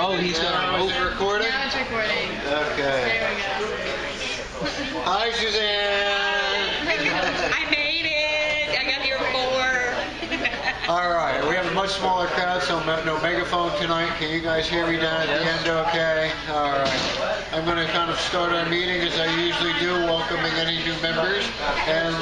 Oh, he's got a Is it recording? Now it's recording. Okay. There we go. Hi, Suzanne. I made it. I got here 4. All right, we have a much smaller crowd, so no megaphone tonight. Can you guys hear me down at the end okay? All right. I'm going to kind of start our meeting as I usually do, welcoming any new members, and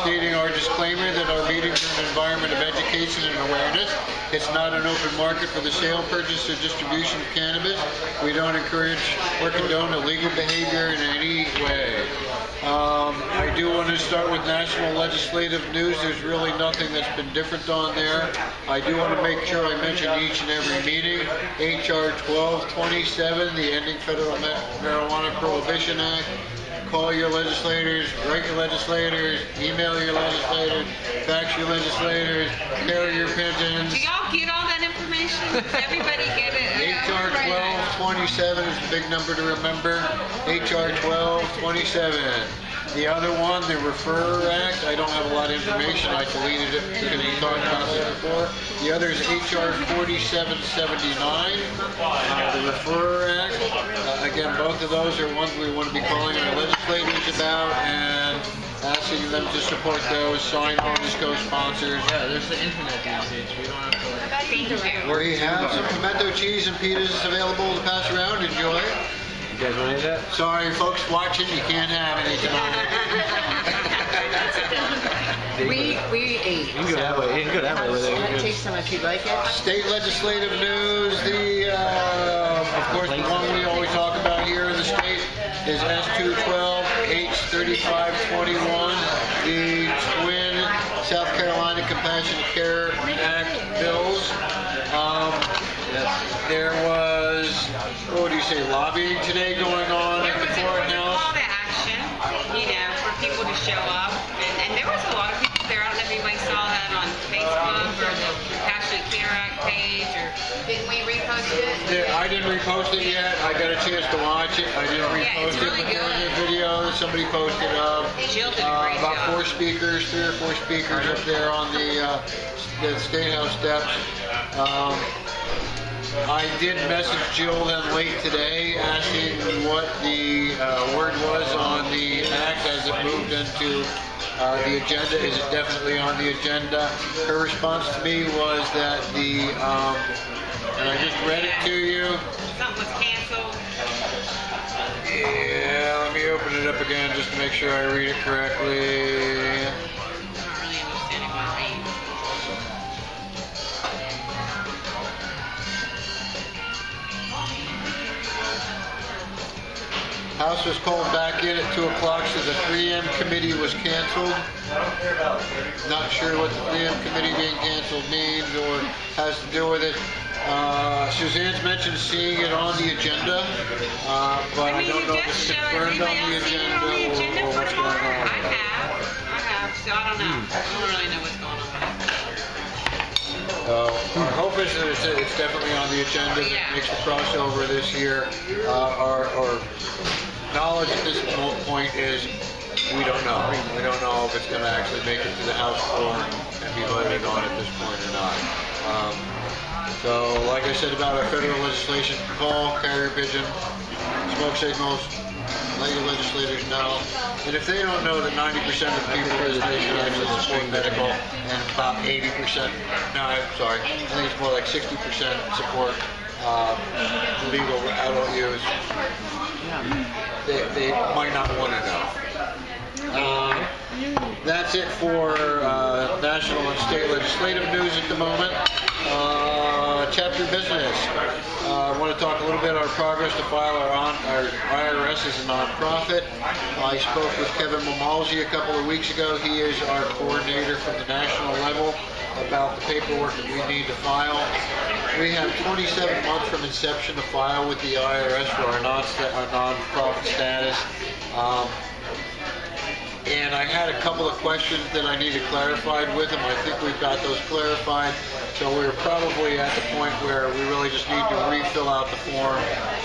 stating our disclaimer that our meetings are an environment of education and awareness. It's not an open market for the sale, purchase, or distribution of cannabis. We don't encourage or condone illegal behavior in any way. I do want to start with national legislative news. There's really nothing that's been different on there. I do want to make sure I mention each and every meeting. H.R. 1227, the Ending Federal Marijuana Prohibition Act. Call your legislators, write your legislators, email your legislators, fax your legislators, carry your pigeons. Do y'all get all that information? Does everybody get it? H.R. 1227 is the big number to remember. H.R. 1227. The other one, the Refer Act, I don't have a lot of information. I deleted it because we talked about this before. The other is H.R. 4779, the Refer Act. Again, both of those are ones we want to be calling our legislators about and asking them to support those, sign on as co-sponsors. Yeah, there's the internet these days. We don't have to like... Thank you. We have some pimento cheese and pitas available to pass around. Enjoy. You guys want to eat that? Sorry, folks watching, you can't have any tonight. We ate. You can go that way. You can go that way with it. I'll take some if you'd like it. State legislative news, of course, the one we always talk about here in the state is S212, H3521, the twin South Carolina Compassionate Care Act bills. There was, what do you say, lobbying today going on There at the was a courthouse? call to action, for people to show up. And there was a lot of people there. I don't know if anybody saw that on Facebook or the Compassionate Care Act page. Or didn't we repost it? I didn't repost it yet. I got a chance to watch it. I didn't repost it's really it, but there was a good. video that somebody posted of Jill did a great about job. 3 or 4 speakers up there on the State House steps. I did message Jill then late today asking what the word was on the act as it moved into the agenda. Is it definitely on the agenda? Her response to me was that and I just read it to you. Something was canceled. Yeah, let me open it up again just to make sure I read it correctly. I'm not really understanding what it means. House was called back in at 2 o'clock, so the 3M committee was canceled. Not sure what the 3M committee being canceled means or has to do with it. Suzanne's mentioned seeing it on the agenda, but I don't know if it's confirmed on the agenda or what's going on. I have, so I don't know. I don't really know what's going on. Our hope is that it's definitely on the agenda that makes the crossover this year. Our knowledge at this point is we don't know. We don't know if it's going to actually make it to the House floor and be voted on at this point or not. So, like I said about our federal legislation, call, carrier pigeon, smoke signals, let your legislators know. And if they don't know that 90% of the people in this nation actually support medical and about 80%, no, I'm sorry, I think it's more like 60% support legal adult use, they might not want to know. That's it for national and state legislative news at the moment. Chapter business. I want to talk a little bit about our progress to file our IRS as a nonprofit. I spoke with Kevin Mamalji a couple of weeks ago. He is our coordinator from the national level about the paperwork that we need to file. We have 27 months from inception to file with the IRS for our nonprofit status. And I had a couple of questions that I needed clarified with him. I think we've got those clarified. So we're probably at the point where we really just need to refill out the form,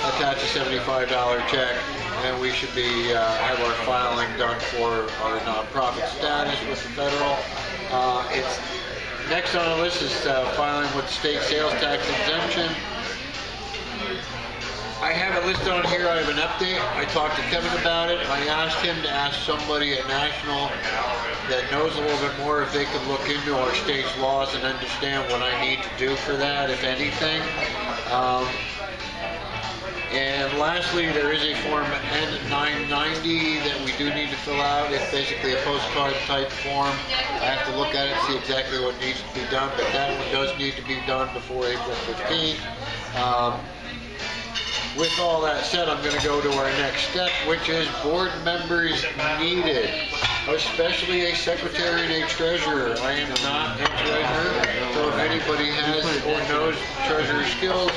attach a $75 check, and we should be have our filing done for our nonprofit status with the federal. It's Next on the list is filing with state sales tax exemption. I have it listed on here. I have an update. I talked to Kevin about it. I asked him to ask somebody at National that knows a little bit more if they could look into our state's laws and understand what I need to do for that, if anything. And lastly, there is a Form N990 that we do need to fill out. It's basically a postcard type form. I have to look at it and see exactly what needs to be done, but that one does need to be done before April 15th. With all that said, I'm going to go to our next step, which is board members needed, especially a secretary and a treasurer. I am not a treasurer, so if anybody has or knows treasurer skills,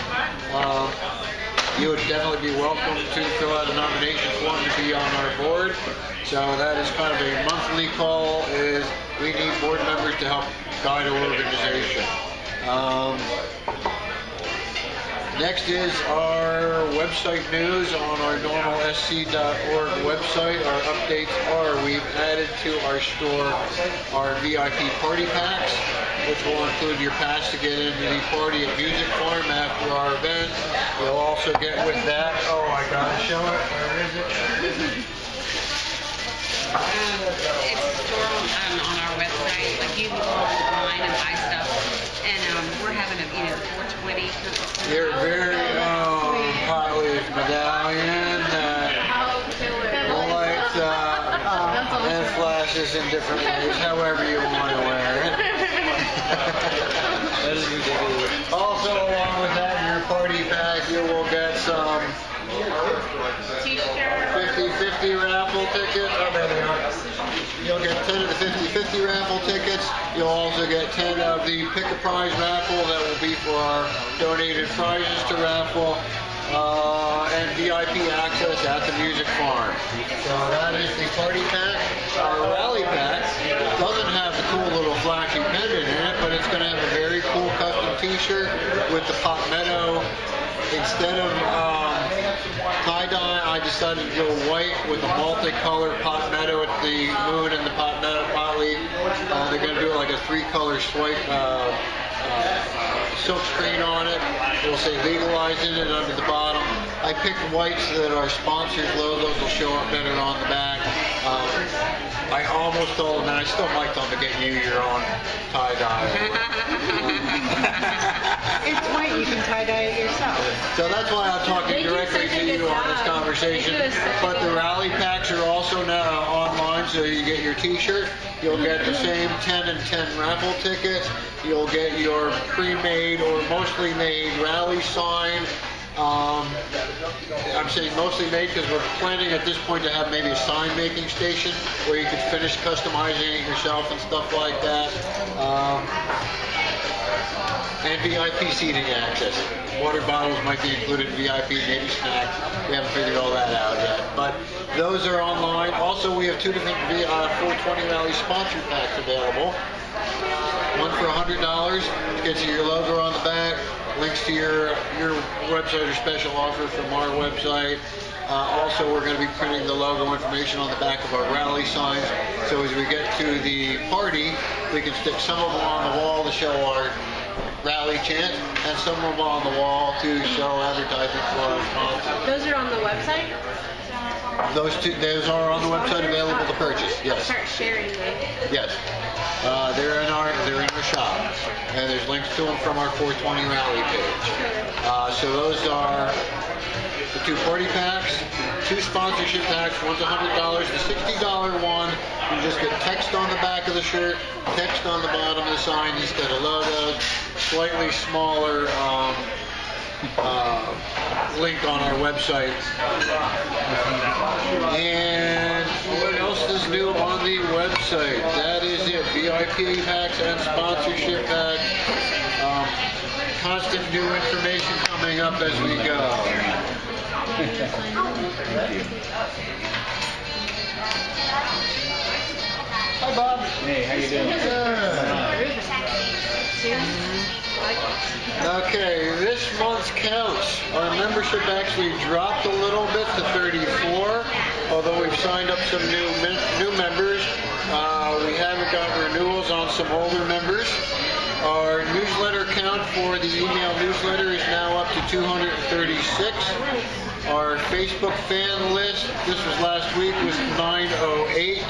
you would definitely be welcome to fill out a nomination form to be on our board. So that is kind of a monthly call, is we need board members to help guide our organization. Next is our website news on our normalsc.org website. Our updates are we've added to our store our VIP party packs, which will include your pass to get into the party at Music Farm after our event. You'll also get with that, oh, I gotta show it, where is it? It's stored on our website. Like you can go online and buy stuff. And we're having a 420. Your very own hot leaf medallion that lights up and flashes in different ways, however you want to wear it. Also, along with that, in your party pack, you will get some 50-50 raffle tickets. Oh, there they are. You'll get 10 of the 50-50 raffle tickets. You'll also get 10 of the pick a prize raffle that will be for our donated prizes to raffle, and VIP access at the Music Farm. So that is the party pack. Our rally pack doesn't have the cool little flashy pendant in it, but it's going to have a very cool custom t-shirt with the Palmetto. Instead of tie-dye, I decided to go white with a multicolored palmetto at the moon and the palmetto pot leaf. They're going to do like a 3-color swipe silk screen on it. It'll say legalized in it under the bottom. I picked white so that our sponsors' logos will show up better on the back. I almost told them, and I still might tell them to get you your own tie-dye. It's white, you can tie-dye it yourself. So that's why I'm talking directly to you on this conversation. But the rally packs are also now online, so you get your t-shirt. You'll get the same 10 and 10 raffle tickets. You'll get your pre-made or mostly made rally sign. I'm saying mostly made because we're planning at this point to have maybe a sign making station where you could finish customizing it yourself and stuff like that. And VIP seating access. Water bottles might be included in VIP, maybe snacks. We haven't figured all that out yet. But those are online. Also, we have 2 different 420 Rally sponsor packs available. One for $100, gets you your logo on the back, links to your website or special offer from our website. Also, we're going to be printing the logo information on the back of our rally signs. So as we get to the party, we can stick some of them on the wall to show our rally chant, and some of them on the wall to show advertising for our sponsors. Those are on the website? Those are on the website available to purchase. Yes. Start sharing them. Yes. They're in our shop, and there's links to them from our 420 Rally page. So those are the 2 party packs, 2 sponsorship packs. One's $100. The $60 one, you just get text on the back of the shirt, text on the bottom of the sign instead of logos. Slightly smaller link on our website. And what else is new on the website? That is it. VIP packs and sponsorship packs. Constant new information coming up as we go. Thank you. Hi, Bob. Hey, how you doing? Okay, this month's counts. Our membership actually dropped a little bit to 34, although we've signed up some new members. We haven't got renewals on some older members. Our newsletter count for the email newsletter is now up to 236. Our Facebook fan list, this was last week, was 908.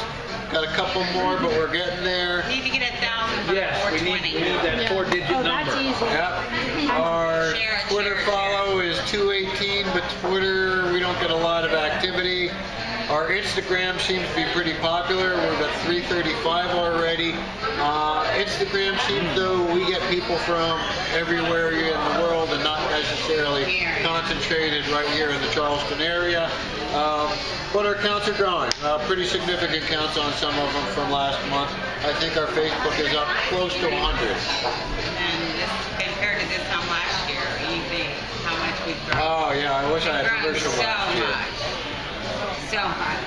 Got a couple more, but we're getting there. Need to get 1,000 by Yes, we 420. need that 4-digit Oh, number. that's easy. Yep. Our Share it, Twitter share it, follow is 218, but Twitter, we don't get a lot of activity. Our Instagram seems to be pretty popular. We're at 335 already. Instagram seems though we get people from everywhere in the world and not necessarily concentrated right here in the Charleston area. But our counts are growing. Pretty significant counts on some of them from last month. I think our Facebook is up close to 100. And this, compared to this time last year, you think how much we've grown. Oh yeah, I wish I had We've grown commercial so last year. much. So much.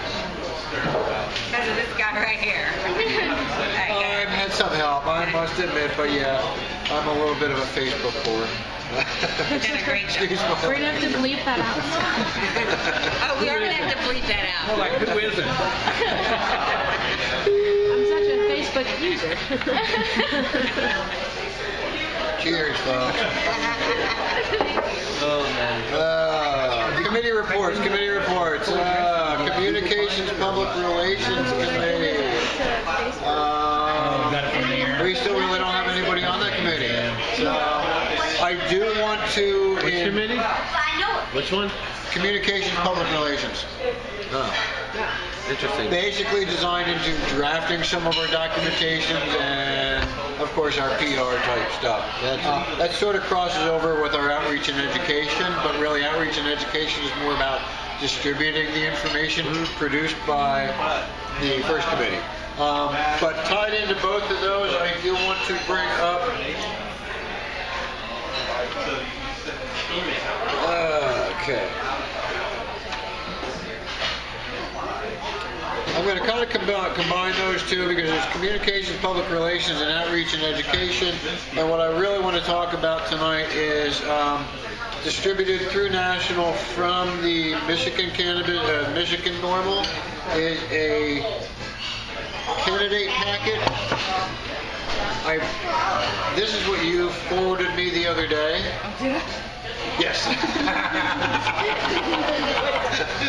Because of this guy right here. I've had some help, I must admit, but yeah, I'm a little bit of a Facebook whore. You've done a great job. Excuse my We're gonna have to bleep that out. Oh, we are going to have to bleep that More out. like, who isn't? I'm such a Facebook user. Cheers, folks. Oh man. Committee reports. Communications, Public Relations Committee. Got it from there. We still really don't have anybody on that committee. So I do want to. Which committee? Which one? Communications, Public Relations. Oh. Interesting. Basically designed into drafting some of our documentations and, of course, our PR type stuff. That sort of crosses over with our outreach and education, but really outreach and education is more about distributing the information produced by the first committee. But tied into both of those, I do want to bring up okay. I'm going to kind of combine those two because there's communications, public relations, and outreach and education. And what I really want to talk about tonight is distributed through national from the Michigan Cannabis, Michigan Normal, is a candidate packet. This is what you forwarded me the other day. Yes.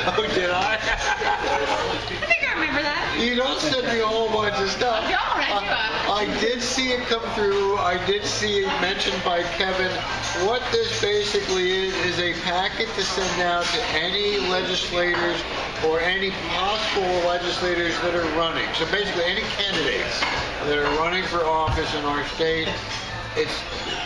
Oh, did I? I think I remember that. You don't send me a whole bunch of stuff. I did see it come through. I did see it mentioned by Kevin. What this basically is a packet to send out to any legislators or any possible legislators that are running. So basically any candidates that are running for office in our state.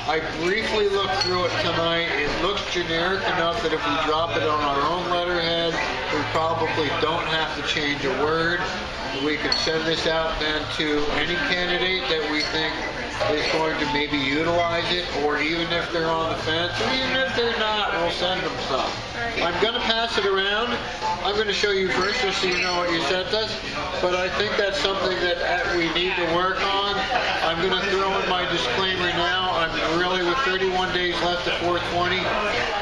I briefly looked through it tonight. It looks generic enough that if we drop it on our own letterhead, we probably don't have to change a word. We can send this out then to any candidate that we think is going to maybe utilize it, or even if they're on the fence, or even if they're not, we'll send them some. I'm going to pass it around. I'm going to show you first just so you know what you sent us, but I think that's something that we need to work on. I'm going to throw in my disclaimer now. I'm really, with 31 days left to 420,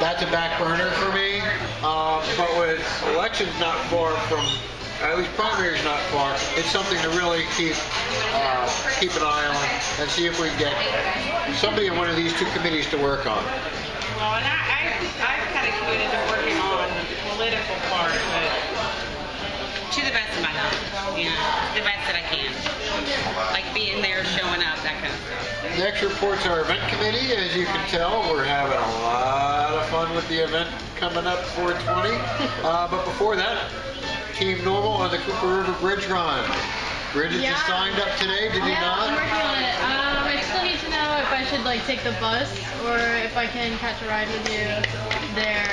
that's a back burner for me. But with elections not far from, at least primaries not far, it's something to really keep an eye on and see if we can get somebody in one of these two committees to work on. Well, and I've kind of committed to working on the political part of it to the best of my knowledge, the best that I can. Like being there, showing up, that kind of stuff. Next report's our event committee. As you can tell, we're having a lot of fun with the event coming up 420. But before that, Team Normal on the Cooper River Bridge Run. Bridget just signed up today, did you not? I'm working on it. I still need to know if I should take the bus or if I can catch a ride with you there.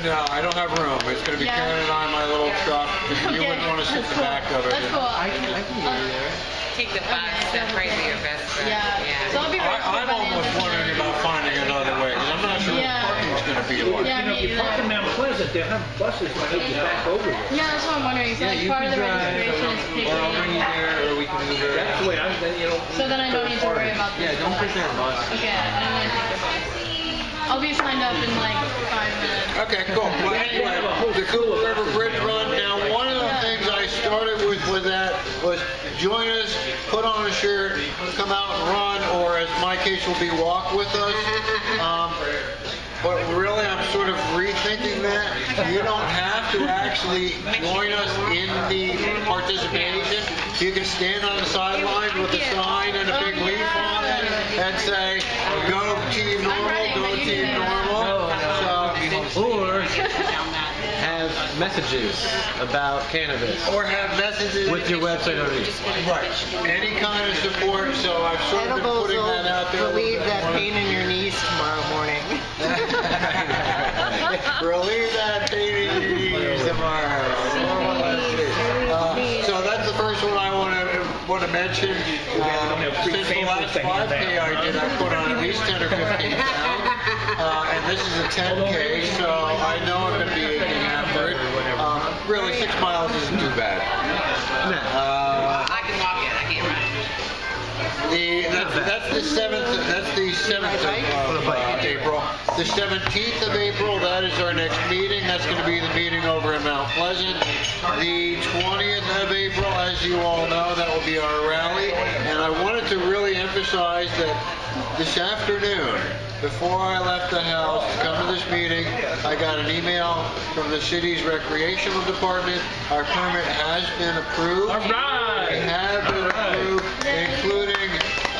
No, I don't have room. It's going to be Karen and I in my little truck. You wouldn't want to sit in the back of it. That's cool. I can get you there. Take the bus, that's probably your best friend. So I'll be ready. I'm almost wondering about finding another way, because I'm not sure what parking's going to be like. Yeah, If you park in Mount Pleasant, they'll have buses to take you back over there. Yeah, that's what I'm wondering. So You part can of the drive, registration is or I'll bring you taking. there, or we can do there. That's the way So then I don't need to worry about this. Yeah, don't put that bus. Okay, I'm gonna take the bus. I'll be signed up in 5 minutes. Okay, cool. Well, anyway, the Cooper River Bridge Run. Now, one of the things I started with that was join us, put on a shirt, come out and run, or as my case will be, walk with us. But really, I'm sort of rethinking that. You don't have to actually join us in the participation. You can stand on the sideline with a sign and a big leaf on it and say, "Go Team Normal, go Team Normal." Or have messages about cannabis. Or have messages with your website already. Right. Any kind of support. So I've sort of been Edibles putting will that out there. relieve that pain in your knees tomorrow morning. Relieve that pain in your knees tomorrow. So that's the first one I want to mention. Since the last 5K I did, I put on at least 10 or 15 pounds. And this is a 10K, so I know I'm going to be aching after it. Really, 6 miles isn't too bad. I can walk it. I can't run. That's the 7th of April. The 17th of April, that is our next meeting. That's going to be the meeting over in Mount Pleasant. The 20th of April, as you all know, that will be our rally. And I wanted to really emphasize that this afternoon, before I left the house to come to this meeting, I got an email from the city's recreational department. Our permit has been approved. All right. We have been approved, including,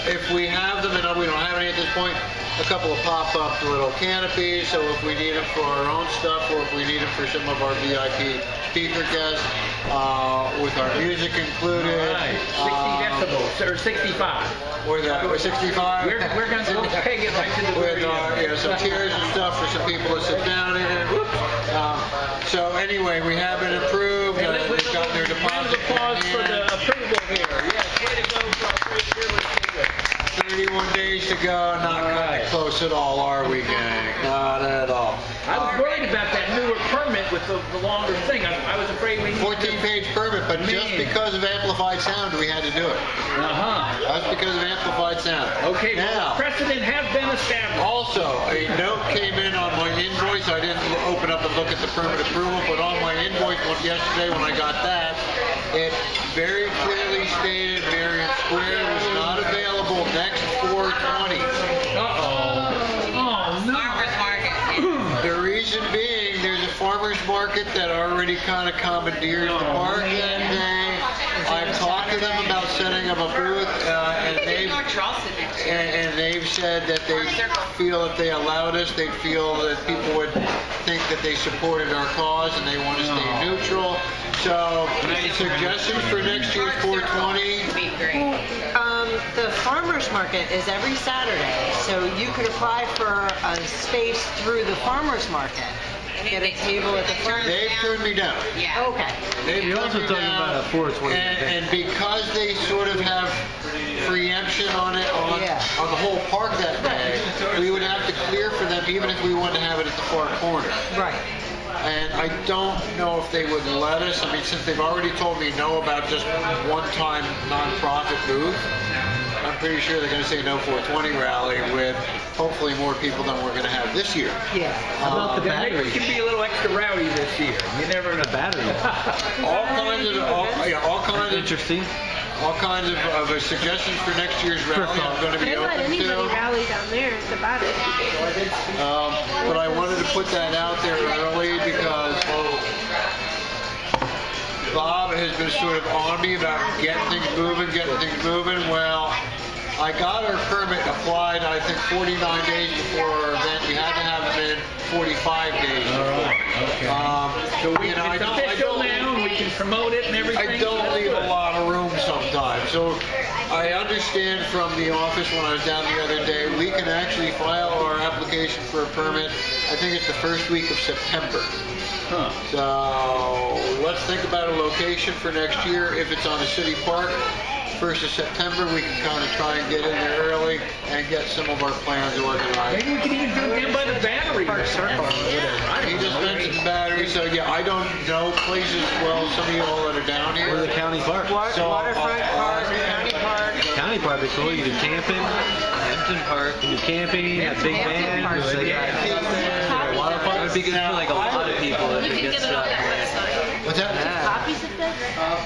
if we have them, and we don't have any at this point, a couple of pop-up little canopies, so if we need them for our own stuff, or if we need them for some of our VIP speaker guests, with our music included. Right. 60 decibels, or 65. We're 65. We're going to peg it right to the with some chairs and stuff for some people to sit down in. So anyway, we have it approved. They've gotten their deposit. Round of applause for the approval here. Yes, way to go for our first year with it. 31 days to go. Not cutting it close at all, are we, gang? Not at all. I was worried about that newer permit with the longer thing. I was afraid we needed 14-page permit, but just because of amplified sound, we had to do it. That's because of amplified sound. Okay, now, precedent has been established. Also, a note came in on my invoice. I didn't open up and look at the permit approval, but on my invoice yesterday when I got that, it very clearly stated Marion Square was not available next 4/20. Farmers market. The reason being, there's a farmer's market that already kind of commandeers the park that day. I've talked to them about setting up a booth, and they've said that they feel if they allowed us, they'd feel that people would think that they supported our cause and they want to stay neutral. So, suggestions for next year's 420? The farmer's market is every Saturday, so you could apply for a space through the farmer's market. Get a table at the front. They've turned me down. Yeah. Okay. You're also talking about a 420. And because they sort of have preemption on it, on the whole park that day, we would have to clear for them even if we wanted to have it at the far corner. Right. And I don't know if they would let us. I mean, since they've already told me no about just one-time nonprofit booth, I'm pretty sure they're going to say no 420 rally with hopefully more people than we're going to have this year. Yeah. How about the Maybe batteries? we can be a little extra rowdy this year. You never know. The batteries. All kinds of Interesting. All kinds of suggestions for next year's rally. I'm going to be They let open anybody to. rally down there at the battery. But I wanted to put that out there early because Bob has been sort of on me about getting things moving. Well, I got our permit applied, I think, 49 days before our event. We had to have them in 45 days before. So it's official now, and we can promote it and everything. I don't leave a lot of room sometimes. So I understand from the office when I was down the other day, we can actually file our application for a permit, I think it's the first week of September. So let's think about a location for next year. If it's on a city park, 1st of September, we can kind of try and get in there early and get some of our plans organized. Maybe we can even do it down by the battery. Park Circle. He just mentioned the battery, so yeah, I don't know places, well, some of you all that are down here. Or the county park. Waterfront park, county park. County park is cool. You can do camping. Hampton Park. You can do camping. Have big bands. Water park would be good for like a lot of people if it gets to that point. What's that? Copies of this?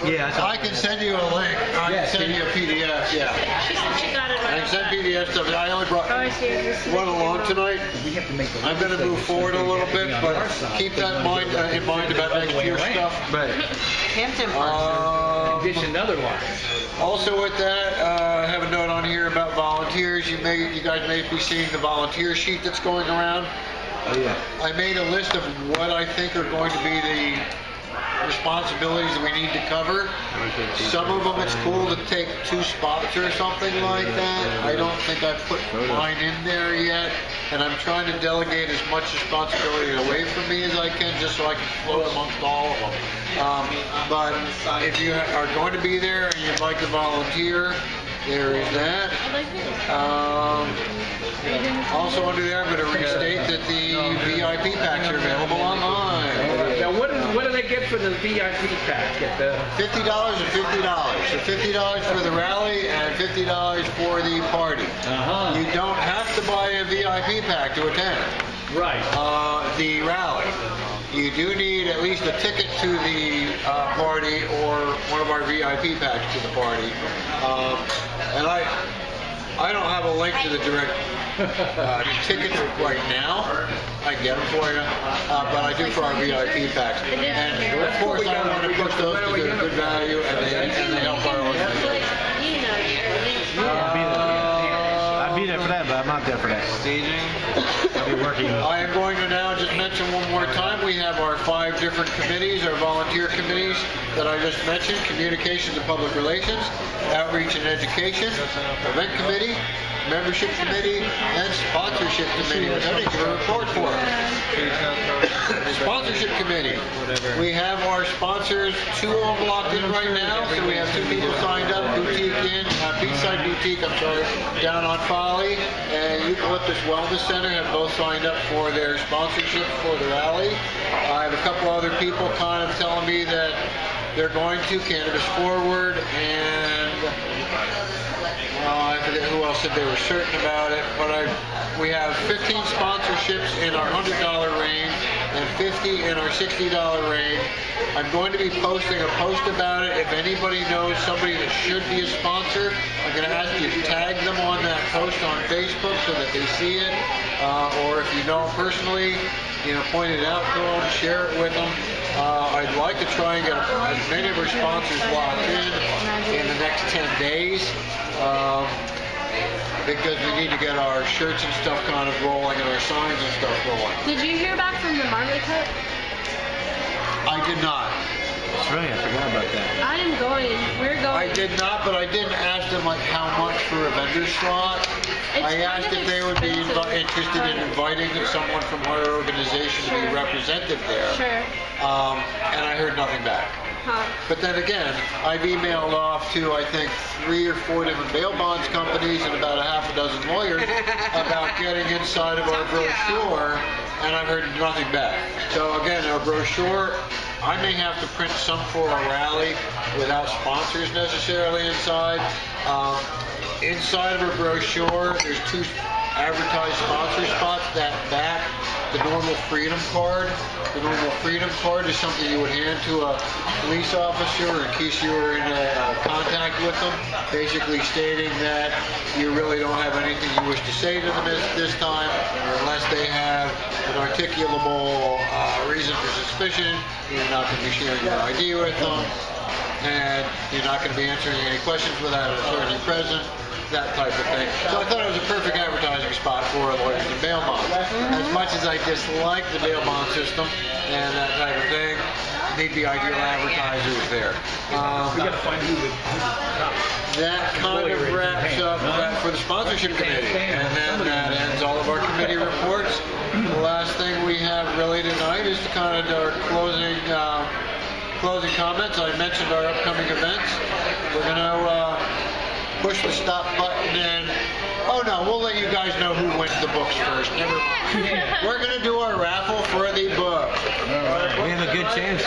Yeah, that's I can send you a link. I can send you a PDF. Yeah. She said she got it I right. can send PDF stuff. I only brought Oh, I see. This is one along tonight. We have to make the I'm going to move forward a little bit, but keep that in mind about next year's stuff. Right. Hampton Park. conditioned otherwise. Also with that, I have a note on here about volunteers. You guys may be seeing the volunteer sheet that's going around. Oh, yeah. I made a list of what I think are going to be the responsibilities that we need to cover. Some of them it's cool to take 2 spots or something like that. I don't think I've put mine in there yet, and I'm trying to delegate as much responsibility away from me as I can, just so I can float amongst all of them. But if you are going to be there and you'd like to volunteer, there is that. Also under there, I'm going to restate that the VIP packs are available online. Now, what do they get for the VIP pack? Get the $50 and $50. So $50 for the rally and $50 for the party. You don't have to buy a VIP pack to attend right. the rally. You do need at least a ticket to the party or one of our VIP packs to the party. And I don't have a link to the direct tickets right now. I can get them for you, but I do for our VIP packs. And of course, I want to push those because they're good value and they help our organization. I'd be there for that, but I'm not there for that. Staging. I'll be working. I am going to now just mention one more time, we have our 5 different committees, our volunteer committees that I just mentioned: Communications and Public Relations, Outreach and Education, Event Committee, Membership Committee, and Sponsorship Committee, which I think is a report for us. Sponsorship Committee. We have our sponsors, 2 of them locked in right now, so we have 2 people signed up, Beachside Boutique, down on Folly, and Eucalyptus Wellness Center have both signed up for their sponsorship for the rally. I have a couple other people kind of telling me that they're going to Cannabis Forward, and I forget who else said they were certain about it, but we have 15 sponsorships in our $100 range and 50 in our $60 range. I'm going to be posting a post about it. If anybody knows somebody that should be a sponsor, I'm going to ask you to tag them on that post on Facebook so that they see it. Or if you know them personally, point it out to them, share it with them. I'd like to try and get as many of our sponsors locked in the next 10 days. Because we need to get our shirts and stuff kind of rolling and our signs and stuff rolling. Did you hear back from the Margaret Cup? I did not. That's right, I forgot about that. I am going. We're going. I did not, but I didn't ask them like how much for a vendor slot. I asked if they would be interested in inviting someone from our organization to be representative there. Sure. And I heard nothing back. But then again, I've emailed off to, I think, 3 or 4 different bail bonds companies and about a half a dozen lawyers about getting inside of our brochure, and I've heard nothing back. So again, our brochure, I may have to print some for a rally without sponsors necessarily inside. Inside of a brochure, there's 2 advertised sponsor spots. That back, the normal freedom card. The normal freedom card is something you would hand to a police officer in case you were in contact with them, basically stating that you really don't have anything you wish to say to them this time, unless they have an articulable reason for suspicion. You're not going to be sharing your ID with them, and you're not going to be answering any questions without an attorney present. That type of thing. So I thought it was a perfect advertising spot for lawyers and bail bonds. As much as I dislike the bail bond system and that type of thing, need the ideal advertisers there. We got to find who the that kind of wraps up that for the sponsorship committee, and then that ends all of our committee reports. The last thing we have really tonight is to kind of our closing comments. I mentioned our upcoming events. We're going to push the stop button and, oh no, we'll let you guys know who wins the books first. Never mind. We're going to do our raffle for the book. We have a good chance.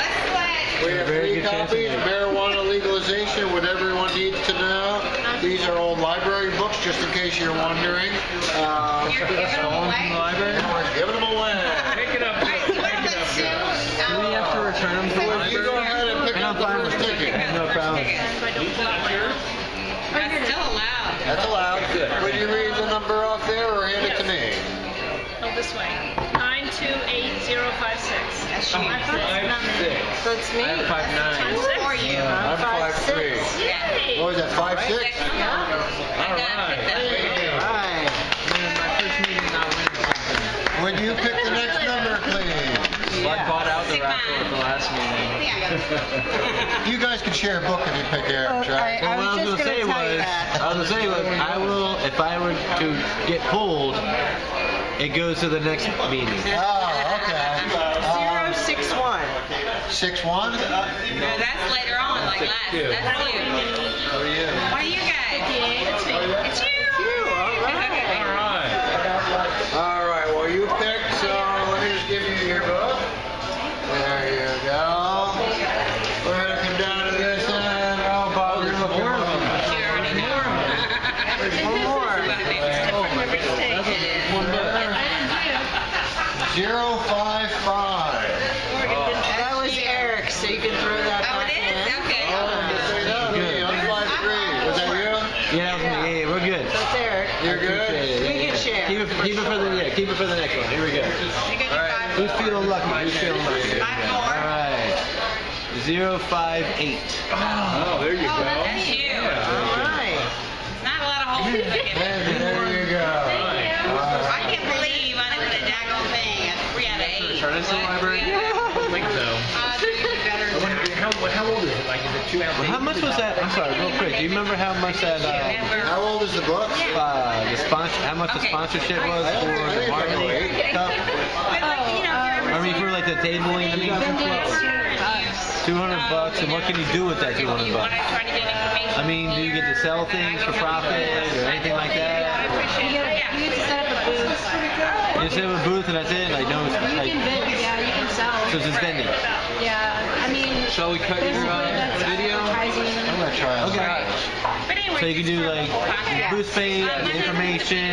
We have 3 copies, marijuana legalization, what everyone needs to know. These are old library books, just in case you're wondering. You're giving them away? From the library? We're giving them away. Pick it up. Do we have to return them to You don't this way. 928056. That's you. That's not me. That's me. I'm 5'9". Six. For you. I'm 5'3". Yeah. What was that, 5'6"? I gotta pick that. Right. Man, my first meeting not winning something. Would you pick the next number, please? So I bought out the Pick raffle at mine. the last meeting. Yeah. You guys can share a book if you pick Eric's, right? I Well, was just gonna tell you that. I was gonna say was, I will, if I were to get pulled, it goes to the next meeting. Oh, okay. 061. 6'1"? No, that's later on, like last. That's you. How are you? What are you guys? It's me. It's you. All right. All right, well, you picked, so let me just give you your book. There you go. We're going to come down to this end. Oh, Bob, you're looking More of them. You already know. There's one more. One there. 055. That was Eric, so you can throw that Oh, back it is? in. Okay. Me, I'm 5'3". Was that you? Yeah, that was me. Yeah, we're good. That's Eric. You're good? Appreciate it. We can share. Keep it for the keep it for the next one. Here we go. You got your five. Who's feeling lucky? Who's feeling lucky? 5 All more. right. 058. Oh, there you go. That's you. All right. It's not a lot of holes to look at. And there you go. I can't believe I didn't win a daggone thing. That's 3 out of 8. Return this to the library? I I don't think so. better I wonder, how old is it? Like, is it 2 ounces? Well, how much was that? I'm sorry, real quick. Do you remember how much that How old is the book? the sponsor? How much the sponsorship was I for think the it's marketing like cup? But like, you know, if you're I mean, for like the tabling, I mean, $200. And what can you do with that you $200? want to try to get information. I mean, do you get to sell things for profit or anything like that? You get to set up a booth. You set up a booth and that's it? Like, no, it's You like, can vend, yeah, you can sell. so it's just vending. Yeah, I mean, Shall we cut there's your a way that's video? advertising. I'm going to try it. Okay. But anyway, So you can do like podcast. booth page, information,